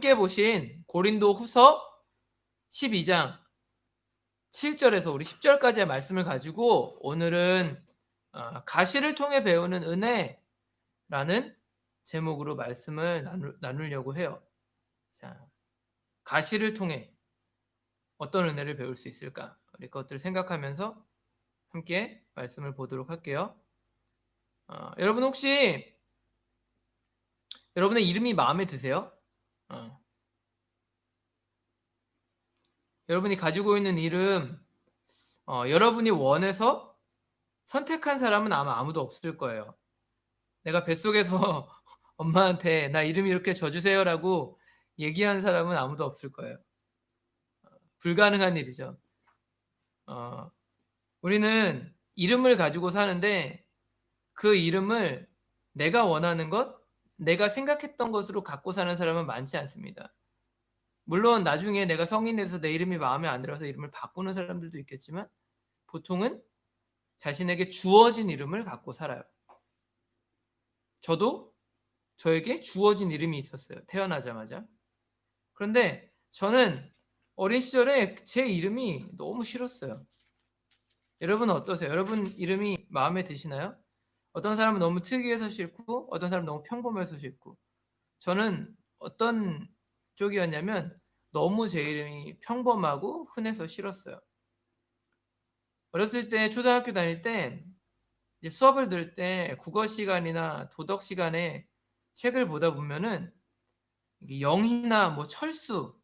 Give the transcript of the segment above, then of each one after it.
함께 보신 고린도 후서 12장 7절에서 우리 10절까지의 말씀을 가지고 오늘은 가시를 통해 배우는 은혜라는 제목으로 말씀을 나누려고 해요. 자, 가시를 통해 어떤 은혜를 배울 수 있을까? 우리 그것들을 생각하면서 함께 말씀을 보도록 할게요. 여러분 혹시 여러분의 이름이 마음에 드세요? 여러분이 가지고 있는 이름, 여러분이 원해서 선택한 사람은 아마 아무도 없을 거예요. 내가 뱃속에서 엄마한테 나 이름 이렇게 줘주세요라고 얘기한 사람은 아무도 없을 거예요. 불가능한 일이죠. 우리는 이름을 가지고 사는데 그 이름을 내가 원하는 것, 내가 생각했던 것으로 갖고 사는 사람은 많지 않습니다. 물론 나중에 내가 성인이 돼서 내 이름이 마음에 안 들어서 이름을 바꾸는 사람들도 있겠지만 보통은 자신에게 주어진 이름을 갖고 살아요. 저도 저에게 주어진 이름이 있었어요. 태어나자마자. 그런데 저는 어린 시절에 제 이름이 너무 싫었어요. 여러분은 어떠세요? 여러분 이름이 마음에 드시나요? 어떤 사람은 너무 특이해서 싫고 어떤 사람은 너무 평범해서 싫고 저는 어떤 쪽이었냐면 너무 제 이름이 평범하고 흔해서 싫었어요. 어렸을 때 초등학교 다닐 때 이제 수업을 들을 때 국어 시간이나 도덕 시간에 책을 보다 보면은 영희나 뭐 철수,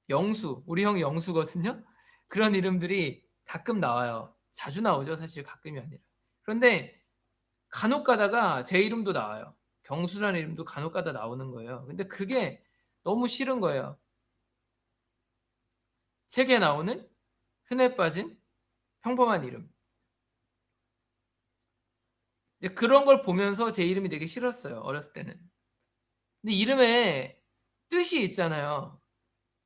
영수, 우리 형이 영수거든요. 그런 이름들이 가끔 나와요. 자주 나오죠. 사실 가끔이 아니라. 그런데 간혹 가다가 제 이름도 나와요. 경수라는 이름도 간혹 가다 나오는 거예요. 근데 그게 너무 싫은 거예요. 책에 나오는 흔해 빠진 평범한 이름. 그런 걸 보면서 제 이름이 되게 싫었어요. 어렸을 때는. 근데 이름에 뜻이 있잖아요.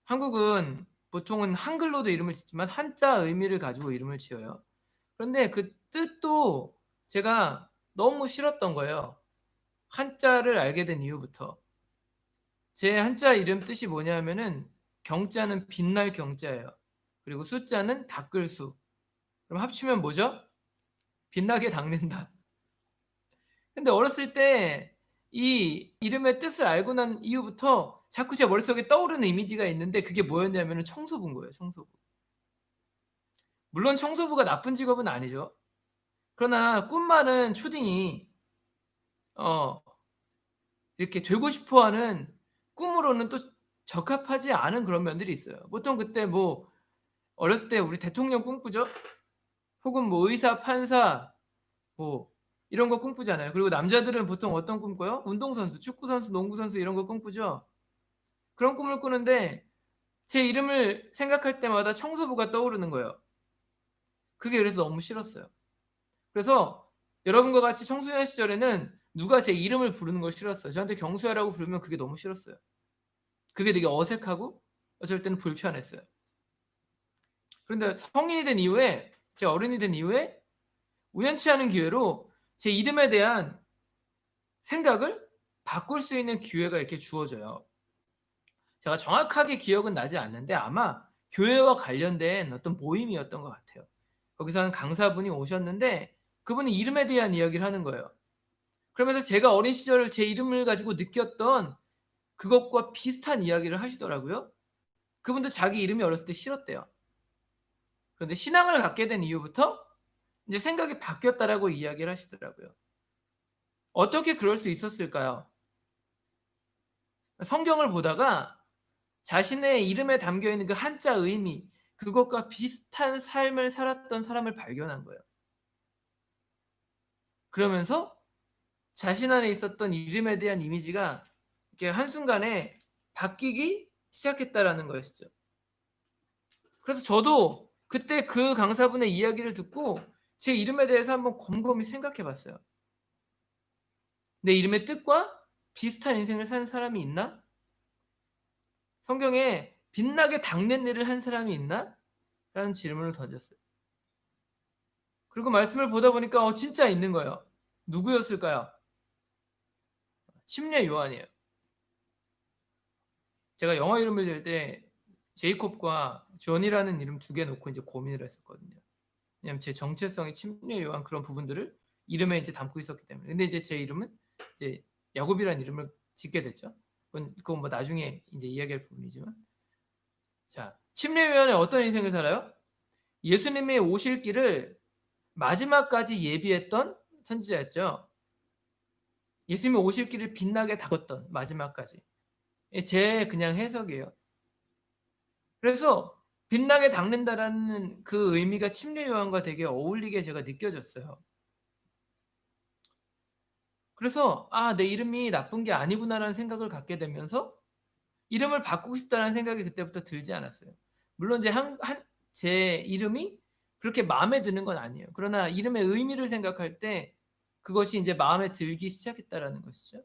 한국은 보통은 한글로도 이름을 짓지만 한자 의미를 가지고 이름을 지어요. 그런데 그 뜻도 제가 너무 싫었던 거예요. 한자를 알게 된 이후부터. 제 한자 이름 뜻이 뭐냐면은 경자는 빛날 경자예요. 그리고 숫자는 닦을수. 그럼 합치면 뭐죠? 빛나게 닦는다. 근데 어렸을 때 이 이름의 뜻을 알고 난 이후부터 자꾸 제 머릿속에 떠오르는 이미지가 있는데 그게 뭐였냐면 청소부인 거예요. 청소부. 물론 청소부가 나쁜 직업은 아니죠. 그러나 꿈 많은 초딩이 어, 이렇게 되고 싶어하는 꿈으로는 또 적합하지 않은 그런 면들이 있어요. 보통 그때 뭐 어렸을 때 우리 대통령 꿈꾸죠? 혹은 뭐 의사, 판사 뭐 이런 거 꿈꾸잖아요. 그리고 남자들은 보통 어떤 꿈 꿔요? 운동선수, 축구선수, 농구선수 이런 거 꿈꾸죠. 그런 꿈을 꾸는데 제 이름을 생각할 때마다 청소부가 떠오르는 거예요. 그게 그래서 너무 싫었어요. 그래서 여러분과 같이 청소년 시절에는 누가 제 이름을 부르는 걸 싫었어요. 저한테 경수야라고 부르면 그게 너무 싫었어요. 그게 되게 어색하고 어쩔 때는 불편했어요. 그런데 성인이 된 이후에, 제가 어른이 된 이후에 우연치 않은 기회로 제 이름에 대한 생각을 바꿀 수 있는 기회가 이렇게 주어져요. 제가 정확하게 기억은 나지 않는데 아마 교회와 관련된 어떤 모임이었던 것 같아요. 거기서 한 강사분이 오셨는데 그분이 이름에 대한 이야기를 하는 거예요. 그러면서 제가 어린 시절 제 이름을 가지고 느꼈던 그것과 비슷한 이야기를 하시더라고요. 그분도 자기 이름이 어렸을 때 싫었대요. 그런데 신앙을 갖게 된 이후부터 이제 생각이 바뀌었다라고 이야기를 하시더라고요. 어떻게 그럴 수 있었을까요? 성경을 보다가 자신의 이름에 담겨 있는 그 한자 의미, 그것과 비슷한 삶을 살았던 사람을 발견한 거예요. 그러면서 자신 안에 있었던 이름에 대한 이미지가 이렇게 한순간에 바뀌기 시작했다라는 것이죠. 그래서 저도 그때 그 강사분의 이야기를 듣고 제 이름에 대해서 한번 곰곰이 생각해 봤어요. 내 이름의 뜻과 비슷한 인생을 사는 사람이 있나? 성경에 빛나게 닦는 일을 한 사람이 있나? 라는 질문을 던졌어요. 그리고 말씀을 보다 보니까 진짜 있는 거예요. 누구였을까요? 침례 요한이에요. 제가 영어 이름을 낼 때 제이콥과 존이라는 이름 2개 놓고 이제 고민을 했었거든요. 왜냐면 제 정체성이 침례 요한 그런 부분들을 이름에 이제 담고 있었기 때문에. 근데 이제 제 이름은 이제 야곱이라는 이름을 짓게 됐죠. 그건 뭐 나중에 이제 이야기할 부분이지만. 자, 침례 요한은 어떤 인생을 살아요? 예수님이 오실 길을 마지막까지 예비했던 선지자였죠. 예수님이 오실 길을 빛나게 닦았던 마지막까지. 제 그냥 해석이에요. 그래서 빛나게 닦는다라는 그 의미가 침례 요한과 되게 어울리게 제가 느껴졌어요. 그래서 내 이름이 나쁜 게 아니구나라는 생각을 갖게 되면서 이름을 바꾸고 싶다는 생각이 그때부터 들지 않았어요. 물론 이제 제 이름이 그렇게 마음에 드는 건 아니에요. 그러나 이름의 의미를 생각할 때 그것이 이제 마음에 들기 시작했다라는 것이죠.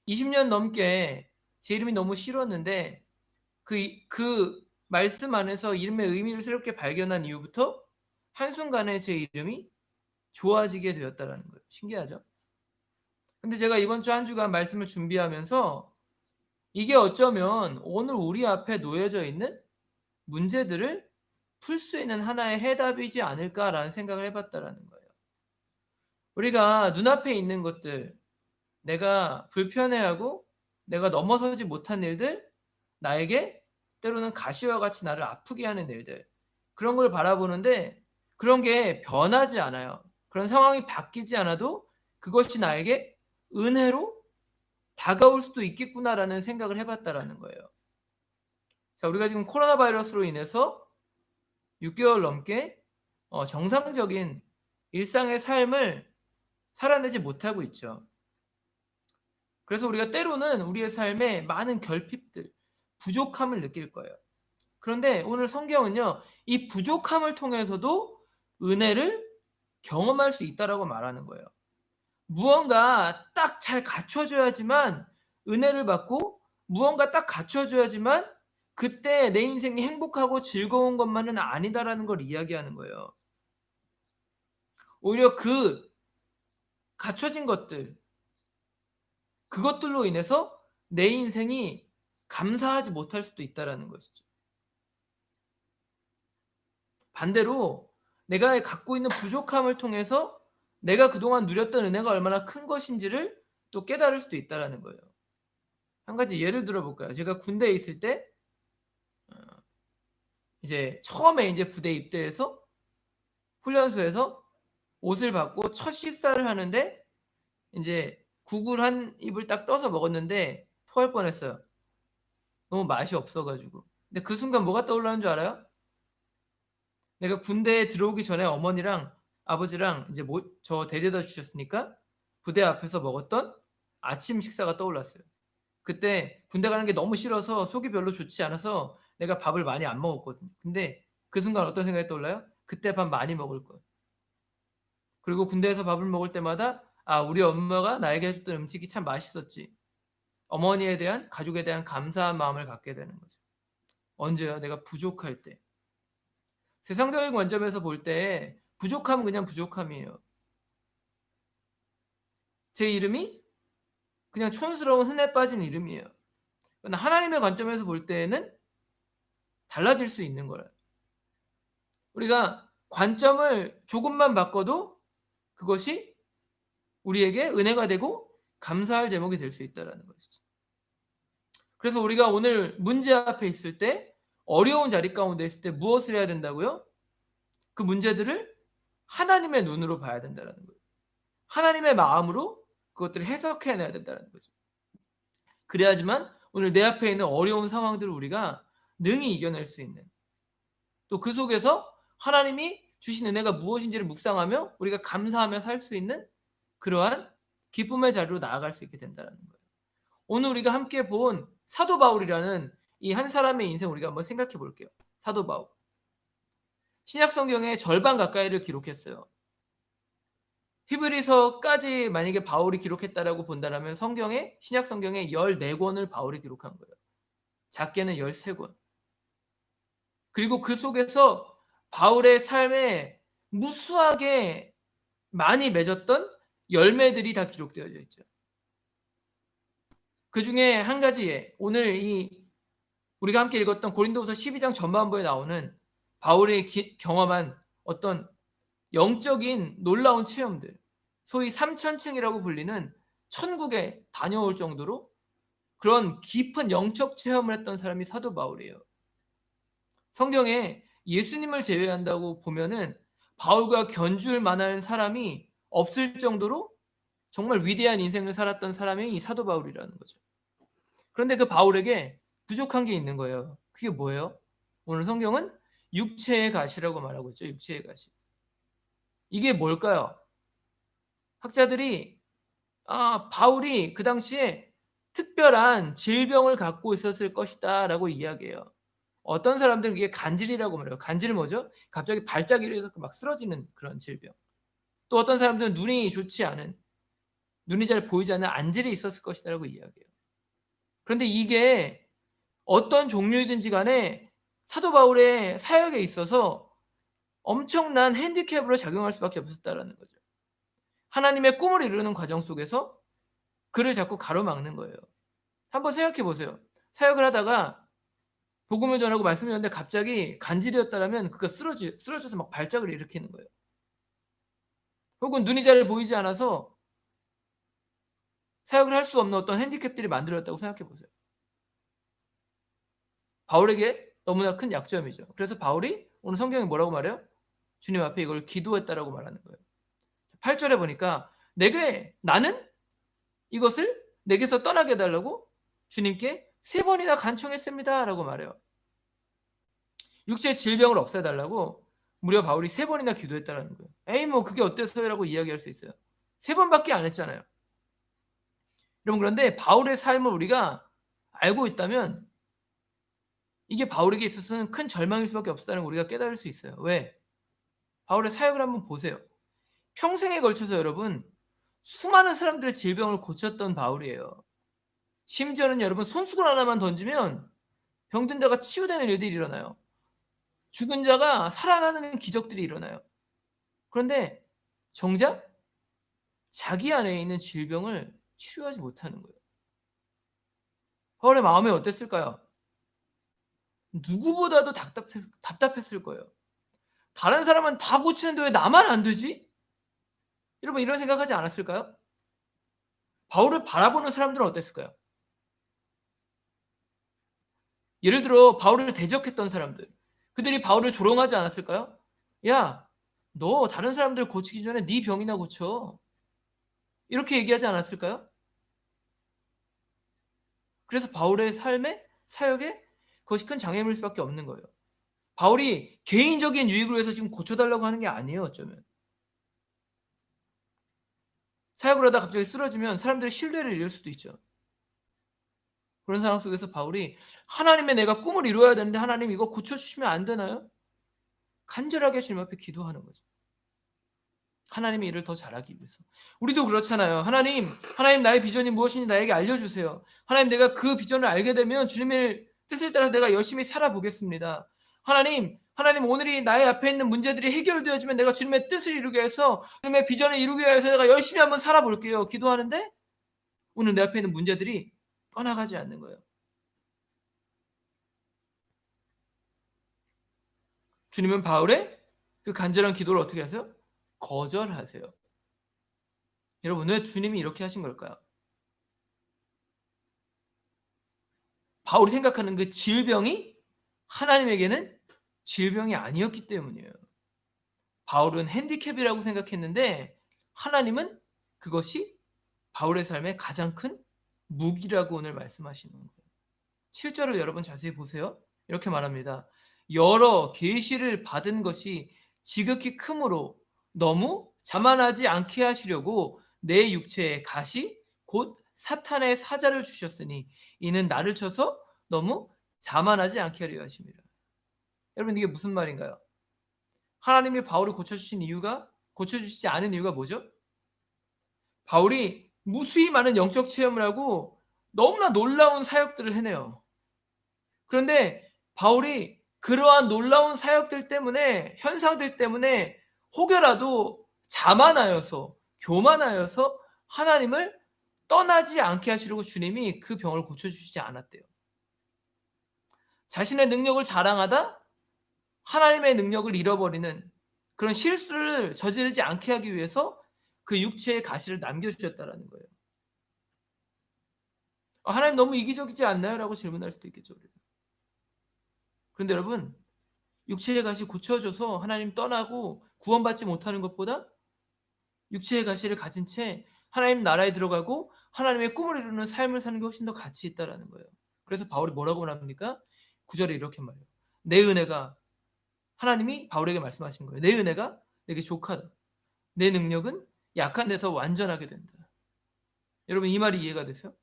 20년 넘게 제 이름이 너무 싫었는데 그 말씀 안에서 이름의 의미를 새롭게 발견한 이후부터 한순간에 제 이름이 좋아지게 되었다라는 거예요. 신기하죠? 근데 제가 이번 주 한 주간 말씀을 준비하면서 이게 어쩌면 오늘 우리 앞에 놓여져 있는 문제들을 풀 수 있는 하나의 해답이지 않을까라는 생각을 해봤다라는 거예요. 우리가 눈앞에 있는 것들, 내가 불편해하고 내가 넘어서지 못한 일들, 나에게 때로는 가시와 같이 나를 아프게 하는 일들, 그런 걸 바라보는데 그런 게 변하지 않아요. 그런 상황이 바뀌지 않아도 그것이 나에게 은혜로 다가올 수도 있겠구나라는 생각을 해봤다라는 거예요. 자, 우리가 지금 코로나 바이러스로 인해서 6개월 넘게 정상적인 일상의 삶을 살아내지 못하고 있죠. 그래서 우리가 때로는 우리의 삶에 많은 결핍들, 부족함을 느낄 거예요. 그런데 오늘 성경은요, 이 부족함을 통해서도 은혜를 경험할 수 있다라고 말하는 거예요. 무언가 딱 잘 갖춰져야지만 은혜를 받고 무언가 딱 갖춰져야지만 그때 내 인생이 행복하고 즐거운 것만은 아니다라는 걸 이야기하는 거예요. 오히려 그 갖춰진 것들, 그것들로 인해서 내 인생이 감사하지 못할 수도 있다라는 것이죠. 반대로 내가 갖고 있는 부족함을 통해서 내가 그동안 누렸던 은혜가 얼마나 큰 것인지를 또 깨달을 수도 있다라는 거예요. 한 가지 예를 들어볼까요? 제가 군대에 있을 때 이제 처음에 이제 부대 입대해서 훈련소에서 옷을 받고 첫 식사를 하는데 이제 국을 한 입을 딱 떠서 먹었는데 토할 뻔했어요. 너무 맛이 없어가지고. 근데 그 순간 뭐가 떠올랐는 줄 알아요? 내가 군대에 들어오기 전에 어머니랑 아버지랑 이제 저 데려다 주셨으니까 부대 앞에서 먹었던 아침 식사가 떠올랐어요. 그때 군대 가는 게 너무 싫어서 속이 별로 좋지 않아서 내가 밥을 많이 안 먹었거든요. 근데 그 순간 어떤 생각이 떠올라요? 그때 밥 많이 먹을 걸. 그리고 군대에서 밥을 먹을 때마다 우리 엄마가 나에게 해줬던 음식이 참 맛있었지. 어머니에 대한, 가족에 대한 감사한 마음을 갖게 되는 거죠. 언제요? 내가 부족할 때. 세상적인 관점에서 볼 때 부족함은 그냥 부족함이에요. 제 이름이 그냥 촌스러운 흔해 빠진 이름이에요. 그러나 하나님의 관점에서 볼 때에는 달라질 수 있는 거예요. 우리가 관점을 조금만 바꿔도 그것이 우리에게 은혜가 되고 감사할 제목이 될 수 있다는 것이죠. 그래서 우리가 오늘 문제 앞에 있을 때, 어려운 자리 가운데 있을 때 무엇을 해야 된다고요? 그 문제들을 하나님의 눈으로 봐야 된다는 거예요. 하나님의 마음으로 그것들을 해석해내야 된다는 거죠. 그래야지만 오늘 내 앞에 있는 어려운 상황들을 우리가 능히 이겨낼 수 있는, 또 그 속에서 하나님이 주신 은혜가 무엇인지를 묵상하며 우리가 감사하며 살 수 있는 그러한 기쁨의 자리로 나아갈 수 있게 된다는 거예요. 오늘 우리가 함께 본 사도 바울이라는 이 한 사람의 인생 우리가 한번 생각해 볼게요. 사도 바울. 신약 성경의 절반 가까이를 기록했어요. 히브리서까지 만약에 바울이 기록했다라고 본다면 신약 성경의 14권을 바울이 기록한 거예요. 작게는 13권. 그리고 그 속에서 바울의 삶에 무수하게 많이 맺었던 열매들이 다 기록되어 있죠. 그 중에 한 가지에 오늘 이 우리가 함께 읽었던 고린도후서 12장 전반부에 나오는 바울이 경험한 어떤 영적인 놀라운 체험들, 소위 삼천층이라고 불리는 천국에 다녀올 정도로 그런 깊은 영적 체험을 했던 사람이 사도 바울이에요. 성경에 예수님을 제외한다고 보면은 바울과 견줄 만한 사람이 없을 정도로 정말 위대한 인생을 살았던 사람이 이 사도 바울이라는 거죠. 그런데 그 바울에게 부족한 게 있는 거예요. 그게 뭐예요? 오늘 성경은 육체의 가시라고 말하고 있죠. 육체의 가시. 이게 뭘까요? 학자들이 바울이 그 당시에 특별한 질병을 갖고 있었을 것이다 라고 이야기해요. 어떤 사람들은 이게 간질이라고 말해요. 간질은 뭐죠? 갑자기 발작이 일어나서 막 쓰러지는 그런 질병. 또 어떤 사람들은 눈이 좋지 않은, 눈이 잘 보이지 않는 안질이 있었을 것이다 라고 이야기해요. 그런데 이게 어떤 종류이든지 간에 사도 바울의 사역에 있어서 엄청난 핸디캡으로 작용할 수밖에 없었다라는 거죠. 하나님의 꿈을 이루는 과정 속에서 그를 자꾸 가로막는 거예요. 한번 생각해 보세요. 사역을 하다가 복음을 전하고 말씀을 전하는데 갑자기 간질이었다라면 그가 쓰러져서 막 발작을 일으키는 거예요. 혹은 눈이 잘 보이지 않아서 사역을 할 수 없는 어떤 핸디캡들이 만들어졌다고 생각해 보세요. 바울에게 너무나 큰 약점이죠. 그래서 바울이 오늘 성경에 뭐라고 말해요? 주님 앞에 이걸 기도했다라고 말하는 거예요. 8절에 보니까 나는 이것을 내게서 떠나게 해달라고 주님께 3번이나 간청했습니다 라고 말해요. 육체의 질병을 없애달라고 무려 바울이 3번이나 기도했다라는 거예요. 에이 뭐 그게 어때서요? 라고 이야기할 수 있어요. 3번밖에 안 했잖아요. 여러분 그런데 바울의 삶을 우리가 알고 있다면 이게 바울에게 있어서는 큰 절망일 수밖에 없다는 걸 우리가 깨달을 수 있어요. 왜? 바울의 사역을 한번 보세요. 평생에 걸쳐서 여러분 수많은 사람들의 질병을 고쳤던 바울이에요. 심지어는 여러분 손수건 하나만 던지면 병든 자가 치유되는 일들이 일어나요. 죽은 자가 살아나는 기적들이 일어나요. 그런데 정작 자기 안에 있는 질병을 치료하지 못하는 거예요. 바울의 마음이 어땠을까요? 누구보다도 답답했을 거예요. 다른 사람은 다 고치는데 왜 나만 안 되지? 여러분 이런 생각하지 않았을까요? 바울을 바라보는 사람들은 어땠을까요? 예를 들어 바울을 대적했던 사람들, 그들이 바울을 조롱하지 않았을까요? 야, 너 다른 사람들 고치기 전에 네 병이나 고쳐. 이렇게 얘기하지 않았을까요? 그래서 바울의 삶에, 사역에 그것이 큰 장애물일 수밖에 없는 거예요. 바울이 개인적인 유익을 위해서 지금 고쳐달라고 하는 게 아니에요. 어쩌면 사역을 하다 갑자기 쓰러지면 사람들의 신뢰를 잃을 수도 있죠. 그런 상황 속에서 바울이 하나님의 내가 꿈을 이루어야 되는데 하나님 이거 고쳐주시면 안 되나요? 간절하게 주님 앞에 기도하는 거죠. 하나님의 일을 더 잘하기 위해서. 우리도 그렇잖아요. 하나님 나의 비전이 무엇인지 나에게 알려주세요. 하나님 내가 그 비전을 알게 되면 주님의 뜻을 따라서 내가 열심히 살아보겠습니다. 하나님 오늘이 나의 앞에 있는 문제들이 해결되어지면 내가 주님의 뜻을 이루게 해서 주님의 비전을 이루기 위해서 내가 열심히 한번 살아볼게요. 기도하는데 오늘 내 앞에 있는 문제들이 떠나가지 않는 거예요. 주님은 바울의 그 간절한 기도를 어떻게 하세요? 거절하세요. 여러분 왜 주님이 이렇게 하신 걸까요? 바울이 생각하는 그 질병이 하나님에게는 질병이 아니었기 때문이에요. 바울은 핸디캡이라고 생각했는데 하나님은 그것이 바울의 삶의 가장 큰 무기라고 오늘 말씀하시는 거예요. 7절을 여러분 자세히 보세요. 이렇게 말합니다. 여러 계시를 받은 것이 지극히 크므로 너무 자만하지 않게 하시려고 내 육체에 가시 곧 사탄의 사자를 주셨으니 이는 나를 쳐서 너무 자만하지 않게 하려 하심이라. 여러분 이게 무슨 말인가요? 하나님이 바울을 고쳐주시지 않은 이유가 뭐죠? 바울이 무수히 많은 영적 체험을 하고 너무나 놀라운 사역들을 해내요. 그런데 바울이 그러한 놀라운 사역들 때문에, 현상들 때문에 혹여라도 자만하여서, 교만하여서 하나님을 떠나지 않게 하시려고 주님이 그 병을 고쳐주시지 않았대요. 자신의 능력을 자랑하다 하나님의 능력을 잃어버리는 그런 실수를 저지르지 않게 하기 위해서 그 육체의 가시를 남겨주셨다라는 거예요. 하나님 너무 이기적이지 않나요? 라고 질문할 수도 있겠죠. 그런데 여러분, 육체의 가시 고쳐줘서 하나님 떠나고 구원받지 못하는 것보다 육체의 가시를 가진 채 하나님 나라에 들어가고 하나님의 꿈을 이루는 삶을 사는 게 훨씬 더 가치 있다라는 거예요. 그래서 바울이 뭐라고 말합니까? 9절에 이렇게 말해요. 내 은혜가, 하나님이 바울에게 말씀하신 거예요. 내 은혜가 내게 족하다. 내 능력은 약한 데서 완전하게 된다. 여러분, 이 말이 이해가 되세요?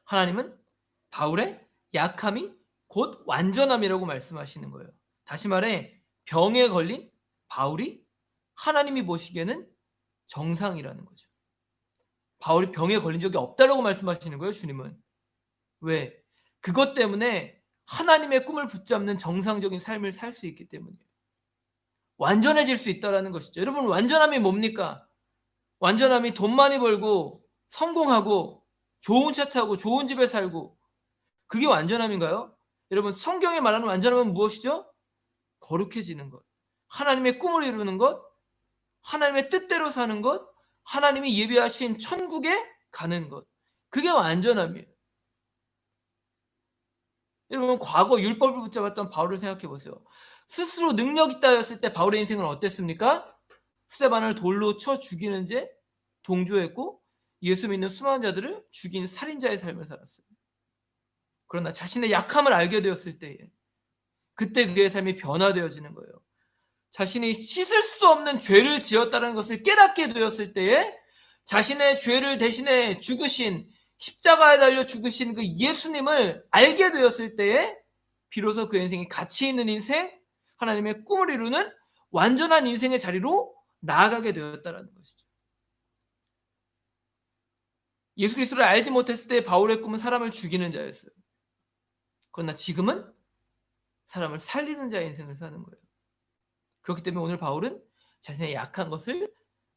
하나님은 바울의 약함이 곧 완전함이라고 말씀하시는 거예요. 다시 말해 병에 걸린 바울이 하나님이 보시기에는 정상이라는 거죠. 바울이 병에 걸린 적이 없다라고 말씀하시는 거예요, 주님은. 왜? 그것 때문에 하나님의 꿈을 붙잡는 정상적인 삶을 살 수 있기 때문이에요. 완전해질 수 있다는 것이죠. 여러분, 완전함이 뭡니까? 완전함이 돈 많이 벌고 성공하고 좋은 차 타고 좋은 집에 살고, 그게 완전함인가요? 여러분, 성경에 말하는 완전함은 무엇이죠? 거룩해지는 것, 하나님의 꿈을 이루는 것, 하나님의 뜻대로 사는 것, 하나님이 예비하신 천국에 가는 것, 그게 완전함이에요. 여러분, 과거 율법을 붙잡았던 바울을 생각해 보세요. 스스로 능력 있다였을 때 바울의 인생은 어땠습니까? 스데반을 돌로 쳐 죽이는 죄 동조했고 예수 믿는 수많은 자들을 죽인 살인자의 삶을 살았어요. 그러나 자신의 약함을 알게 되었을 때에 그때 그의 삶이 변화되어지는 거예요. 자신이 씻을 수 없는 죄를 지었다는 것을 깨닫게 되었을 때에 자신의 죄를 대신해 죽으신, 십자가에 달려 죽으신 그 예수님을 알게 되었을 때에 비로소 그 인생이 가치 있는 인생, 하나님의 꿈을 이루는 완전한 인생의 자리로 나아가게 되었다는 것이죠. 예수 그리스도를 알지 못했을 때 바울의 꿈은 사람을 죽이는 자였어요. 그러나 지금은 사람을 살리는 자의 인생을 사는 거예요. 그렇기 때문에 오늘 바울은 자신의 약한 것을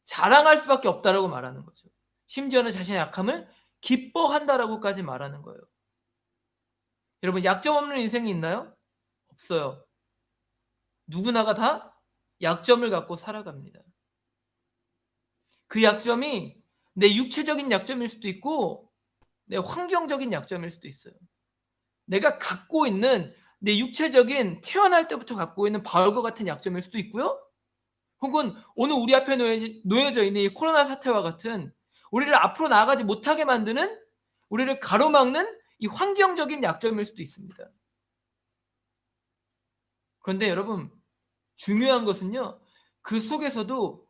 자랑할 수밖에 없다라고 말하는 거죠. 심지어는 자신의 약함을 기뻐한다라고까지 말하는 거예요. 여러분, 약점 없는 인생이 있나요? 없어요. 누구나가 다 약점을 갖고 살아갑니다. 그 약점이 내 육체적인 약점일 수도 있고 내 환경적인 약점일 수도 있어요. 내가 갖고 있는 내 육체적인 태어날 때부터 갖고 있는 바울과 같은 약점일 수도 있고요. 혹은 오늘 우리 앞에 놓여져 있는 이 코로나 사태와 같은 우리를 앞으로 나아가지 못하게 만드는, 우리를 가로막는 이 환경적인 약점일 수도 있습니다. 그런데 여러분, 중요한 것은요, 그 속에서도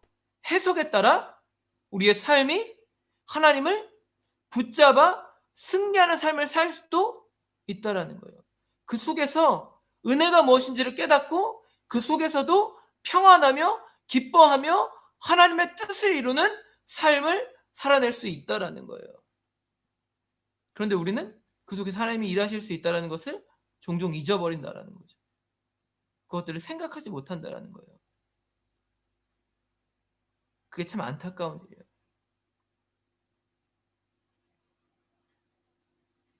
해석에 따라 우리의 삶이 하나님을 붙잡아 승리하는 삶을 살 수도 있다라는 거예요. 그 속에서 은혜가 무엇인지를 깨닫고 그 속에서도 평안하며 기뻐하며 하나님의 뜻을 이루는 삶을 살아낼 수 있다라는 거예요. 그런데 우리는 그 속에서 하나님이 일하실 수 있다라는 것을 종종 잊어버린다라는 거죠. 그것들을 생각하지 못한다라는 거예요. 그게 참 안타까운 일이에요.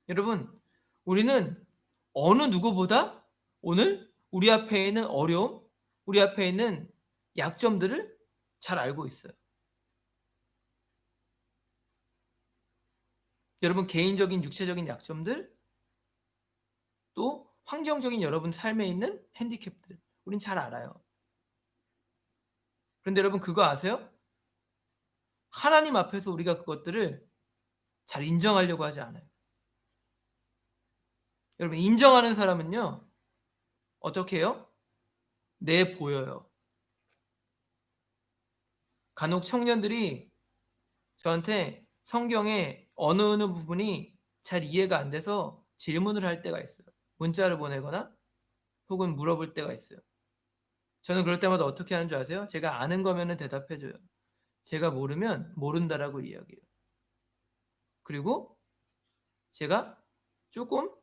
여러분, 우리는 어느 누구보다 오늘 우리 앞에 있는 어려움, 우리 앞에 있는 약점들을 잘 알고 있어요. 여러분, 개인적인 육체적인 약점들, 또 환경적인 여러분 삶에 있는 핸디캡들, 우린 잘 알아요. 그런데 여러분, 그거 아세요? 하나님 앞에서 우리가 그것들을 잘 인정하려고 하지 않아요. 여러분, 인정하는 사람은요, 어떻게 해요? 내 보여요. 간혹 청년들이 저한테 성경의 어느 부분이 잘 이해가 안 돼서 질문을 할 때가 있어요. 문자를 보내거나 혹은 물어볼 때가 있어요. 저는 그럴 때마다 어떻게 하는 줄 아세요? 제가 아는 거면은 대답해줘요. 제가 모르면 모른다라고 이야기해요. 그리고 제가 조금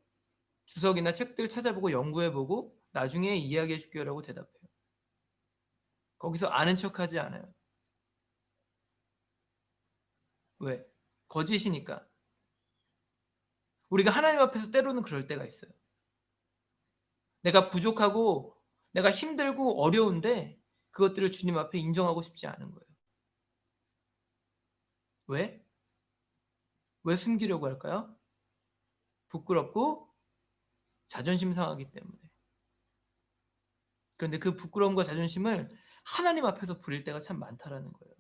주석이나 책들 찾아보고 연구해보고 나중에 이야기해 줄게요라고 대답해요. 거기서 아는 척하지 않아요. 왜? 거짓이니까. 우리가 하나님 앞에서 때로는 그럴 때가 있어요. 내가 부족하고 내가 힘들고 어려운데 그것들을 주님 앞에 인정하고 싶지 않은 거예요. 왜? 왜 숨기려고 할까요? 부끄럽고 자존심 상하기 때문에. 그런데 그 부끄러움과 자존심을 하나님 앞에서 부릴 때가 참 많다라는 거예요.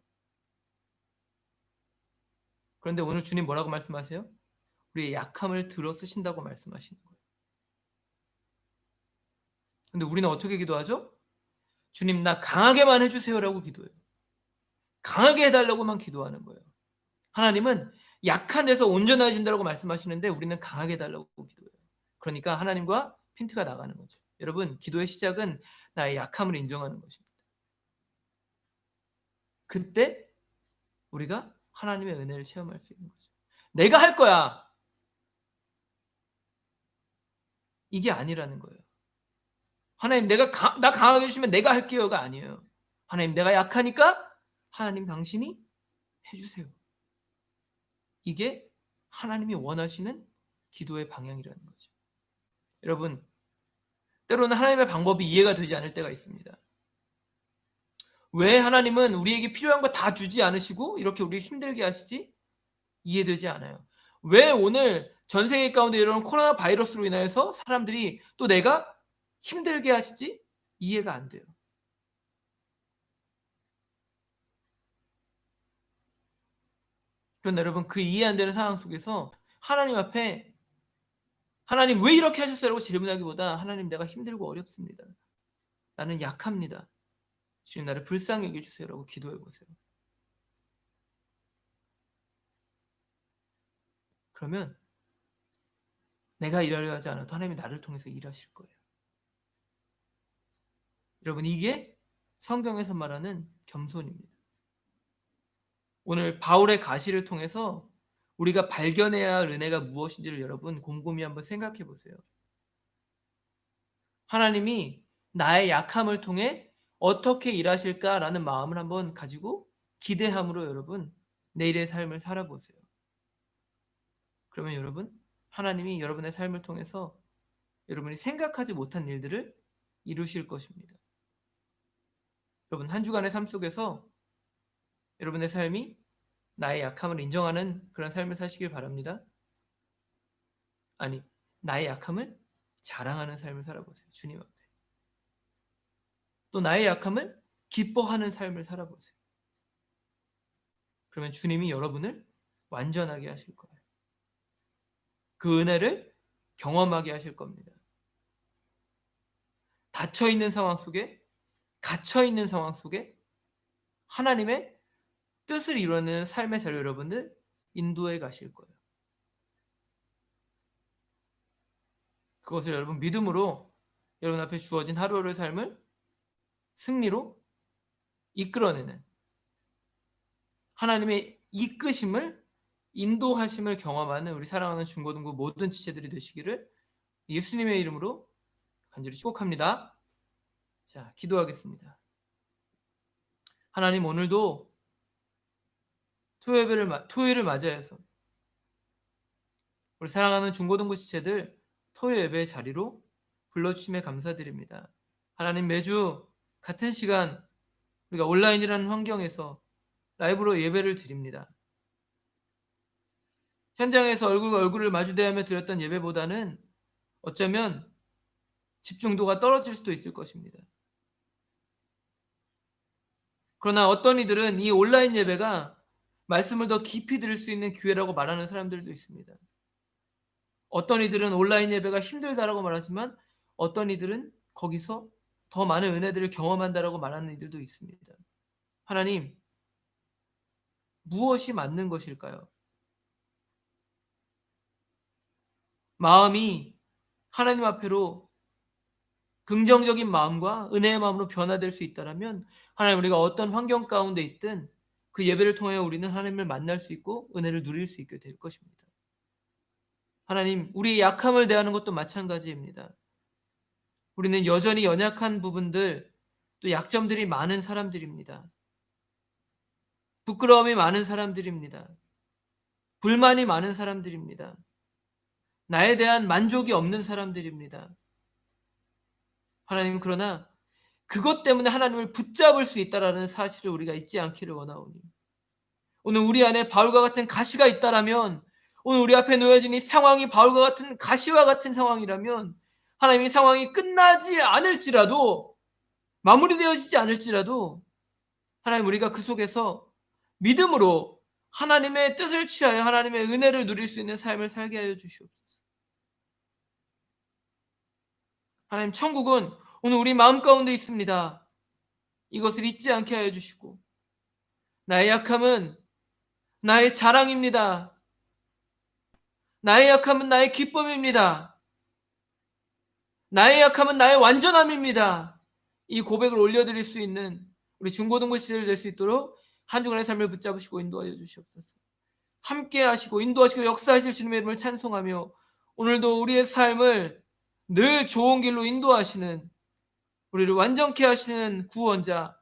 그런데 오늘 주님 뭐라고 말씀하세요? 우리의 약함을 들어 쓰신다고 말씀하시는 거예요. 근데 우리는 어떻게 기도하죠? 주님 나 강하게만 해주세요라고 기도해요. 강하게 해달라고만 기도하는 거예요. 하나님은 약한 데서 온전해진다고 말씀하시는데 우리는 강하게 해달라고 기도해요. 그러니까 하나님과 핀트가 나가는 거죠. 여러분 기도의 시작은 나의 약함을 인정하는 것입니다. 그때 우리가 하나님의 은혜를 체험할 수 있는 거죠. 내가 할 거야. 이게 아니라는 거예요. 하나님 나 강하게 해주시면 내가 할게요가 아니에요. 하나님 내가 약하니까 하나님 당신이 해주세요. 이게 하나님이 원하시는 기도의 방향이라는 거죠. 여러분 때로는 하나님의 방법이 이해가 되지 않을 때가 있습니다. 왜 하나님은 우리에게 필요한 거 다 주지 않으시고 이렇게 우리를 힘들게 하시지? 이해되지 않아요. 왜 오늘 전 세계 가운데 이런 코로나 바이러스로 인해서 사람들이 또 내가 힘들게 하시지? 이해가 안 돼요. 그런데 여러분 그 이해 안 되는 상황 속에서 하나님 앞에 하나님 왜 이렇게 하셨어요? 라고 질문하기보다 하나님 내가 힘들고 어렵습니다. 나는 약합니다. 주님 나를 불쌍히 여겨주세요. 라고 기도해 보세요. 그러면 내가 일하려 하지 않아도 하나님이 나를 통해서 일하실 거예요. 여러분 이게 성경에서 말하는 겸손입니다. 오늘 바울의 가시를 통해서 우리가 발견해야 할 은혜가 무엇인지를 여러분 곰곰이 한번 생각해 보세요. 하나님이 나의 약함을 통해 어떻게 일하실까라는 마음을 한번 가지고 기대함으로 여러분 내일의 삶을 살아보세요. 그러면 여러분 하나님이 여러분의 삶을 통해서 여러분이 생각하지 못한 일들을 이루실 것입니다. 여러분 한 주간의 삶 속에서 여러분의 삶이 나의 약함을 인정하는 그런 삶을 사시길 바랍니다. 아니 나의 약함을 자랑하는 삶을 살아보세요. 주님 앞에. 또 나의 약함을 기뻐하는 삶을 살아보세요. 그러면 주님이 여러분을 완전하게 하실 거예요. 그 은혜를 경험하게 하실 겁니다. 닫혀있는 상황 속에 갇혀있는 상황 속에 하나님의 뜻을 이루는 삶의 자료 여러분들 인도해 가실 거예요. 그것을 여러분 믿음으로 여러분 앞에 주어진 하루하루의 삶을 승리로 이끌어내는 하나님의 이끄심을 인도하심을 경험하는 우리 사랑하는 중고등부 모든 지체들이 되시기를 예수님의 이름으로 간절히 축복합니다. 자, 기도하겠습니다. 하나님 오늘도 토요일을 맞이해서 우리 사랑하는 중고등부 지체들 토요 예배 자리로 불러주심에 감사드립니다. 하나님 매주 같은 시간 우리가 온라인이라는 환경에서 라이브로 예배를 드립니다. 현장에서 얼굴과 얼굴을 마주대하며 드렸던 예배보다는 어쩌면 집중도가 떨어질 수도 있을 것입니다. 그러나 어떤 이들은 이 온라인 예배가 말씀을 더 깊이 들을 수 있는 기회라고 말하는 사람들도 있습니다. 어떤 이들은 온라인 예배가 힘들다라고 말하지만 어떤 이들은 거기서 더 많은 은혜들을 경험한다라고 말하는 이들도 있습니다. 하나님, 무엇이 맞는 것일까요? 마음이 하나님 앞으로 긍정적인 마음과 은혜의 마음으로 변화될 수 있다면 하나님 우리가 어떤 환경 가운데 있든 그 예배를 통해 우리는 하나님을 만날 수 있고 은혜를 누릴 수 있게 될 것입니다. 하나님 우리의 약함을 대하는 것도 마찬가지입니다. 우리는 여전히 연약한 부분들 또 약점들이 많은 사람들입니다. 부끄러움이 많은 사람들입니다. 불만이 많은 사람들입니다. 나에 대한 만족이 없는 사람들입니다. 하나님, 그러나 그것 때문에 하나님을 붙잡을 수 있다라는 사실을 우리가 잊지 않기를 원하오니, 오늘 우리 안에 바울과 같은 가시가 있다라면, 오늘 우리 앞에 놓여진 이 상황이 바울과 같은 가시와 같은 상황이라면, 하나님, 이 상황이 끝나지 않을지라도, 마무리되어지지 않을지라도, 하나님, 우리가 그 속에서 믿음으로 하나님의 뜻을 취하여 하나님의 은혜를 누릴 수 있는 삶을 살게 하여 주시옵소서. 하나님, 천국은 오늘 우리 마음 가운데 있습니다. 이것을 잊지 않게 하여 주시고, 나의 약함은 나의 자랑입니다. 나의 약함은 나의 기쁨입니다. 나의 약함은 나의 완전함입니다. 이 고백을 올려드릴 수 있는 우리 중고등부 시대를 될 수 있도록 한 주간의 삶을 붙잡으시고 인도하여 주시옵소서. 함께 하시고 인도하시고 역사하실 주님의 이름을 찬송하며, 오늘도 우리의 삶을 늘 좋은 길로 인도하시는, 우리를 완전케 하시는 구원자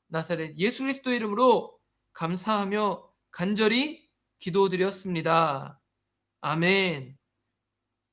나사렛 예수 그리스도의 이름으로 감사하며 간절히 기도드렸습니다. 아멘.